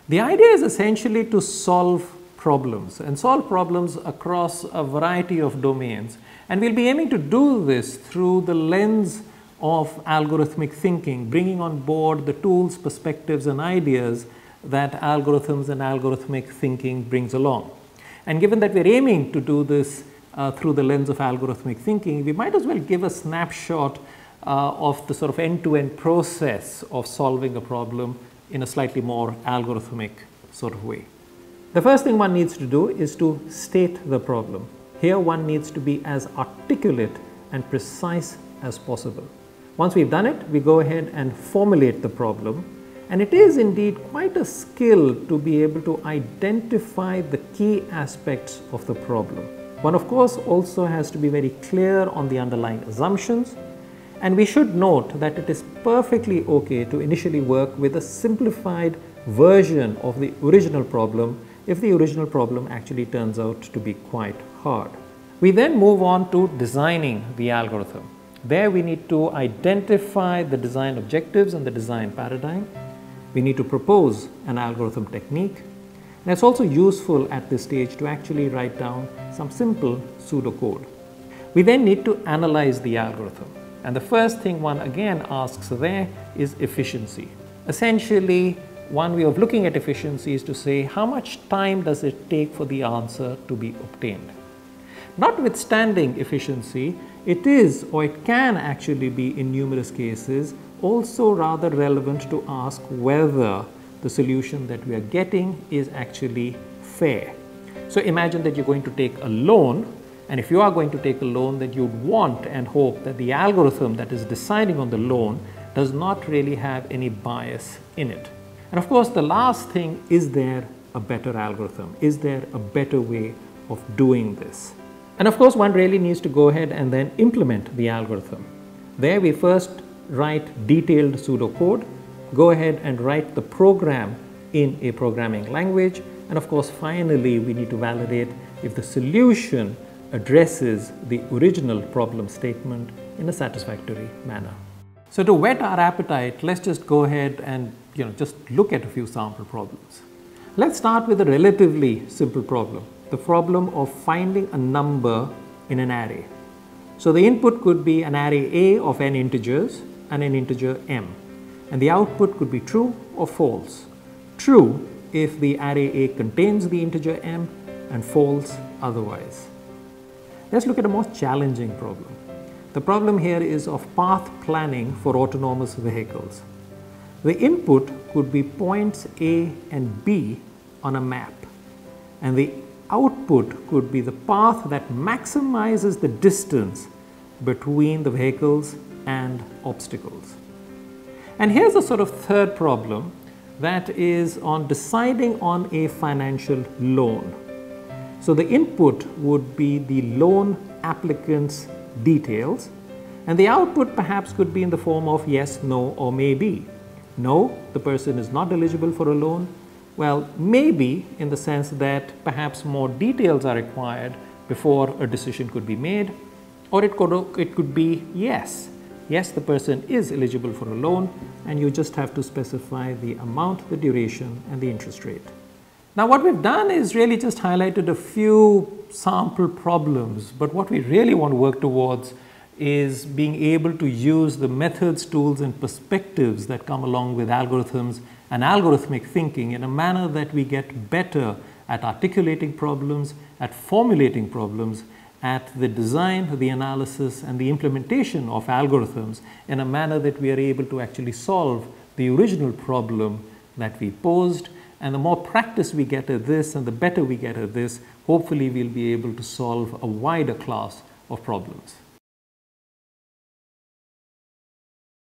The idea is essentially to solve problems and solve problems across a variety of domains, and we'll be aiming to do this through the lens of algorithmic thinking, bringing on board the tools, perspectives and ideas that algorithms and algorithmic thinking brings along. And given that we're aiming to do this through the lens of algorithmic thinking, we might as well give a snapshot of the sort of end-to-end process of solving a problem in a slightly more algorithmic sort of way. The first thing one needs to do is to state the problem. Here one needs to be as articulate and precise as possible. Once we've done it, we go ahead and formulate the problem, and it is indeed quite a skill to be able to identify the key aspects of the problem. One of course also has to be very clear on the underlying assumptions, and we should note that it is perfectly okay to initially work with a simplified version of the original problem if the original problem actually turns out to be quite hard. We then move on to designing the algorithm. There we need to identify the design objectives and the design paradigm. We need to propose an algorithm technique. And it's also useful at this stage to actually write down some simple pseudocode. We then need to analyze the algorithm. And the first thing one again asks there is efficiency. Essentially, one way of looking at efficiency is to say how much time does it take for the answer to be obtained. Notwithstanding efficiency, it is, or it can actually be in numerous cases, also rather relevant to ask whether the solution that we are getting is actually fair. So imagine that you're going to take a loan, and if you are going to take a loan, then you'd want and hope that the algorithm that is deciding on the loan does not really have any bias in it. And of course, the last thing, is there a better algorithm? Is there a better way of doing this? And of course, one really needs to go ahead and then implement the algorithm. There we first write detailed pseudocode, go ahead and write the program in a programming language, and of course, finally, we need to validate if the solution addresses the original problem statement in a satisfactory manner. So to whet our appetite, let's just go ahead and just look at a few sample problems. Let's start with a relatively simple problem, the problem of finding a number in an array. So the input could be an array A of n integers and an integer m, and the output could be true or false. True if the array A contains the integer m, and false otherwise. Let's look at a more challenging problem. The problem here is of path planning for autonomous vehicles. The input could be points A and B on a map, and the output could be the path that maximizes the distance between the vehicles and obstacles. And here's a sort of third problem that is on deciding on a financial loan. So the input would be the loan applicant's details, and the output perhaps could be in the form of yes, no, or maybe. No, the person is not eligible for a loan. Well, maybe in the sense that perhaps more details are required before a decision could be made, or it could be yes. Yes, the person is eligible for a loan, and you just have to specify the amount, the duration, and the interest rate. Now, what we've done is really just highlighted a few sample problems, but what we really want to work towards is being able to use the methods, tools, and perspectives that come along with algorithms and algorithmic thinking in a manner that we get better at articulating problems, at formulating problems, at the design, the analysis, and the implementation of algorithms in a manner that we are able to actually solve the original problem that we posed. And the more practice we get at this and the better we get at this, hopefully we'll be able to solve a wider class of problems.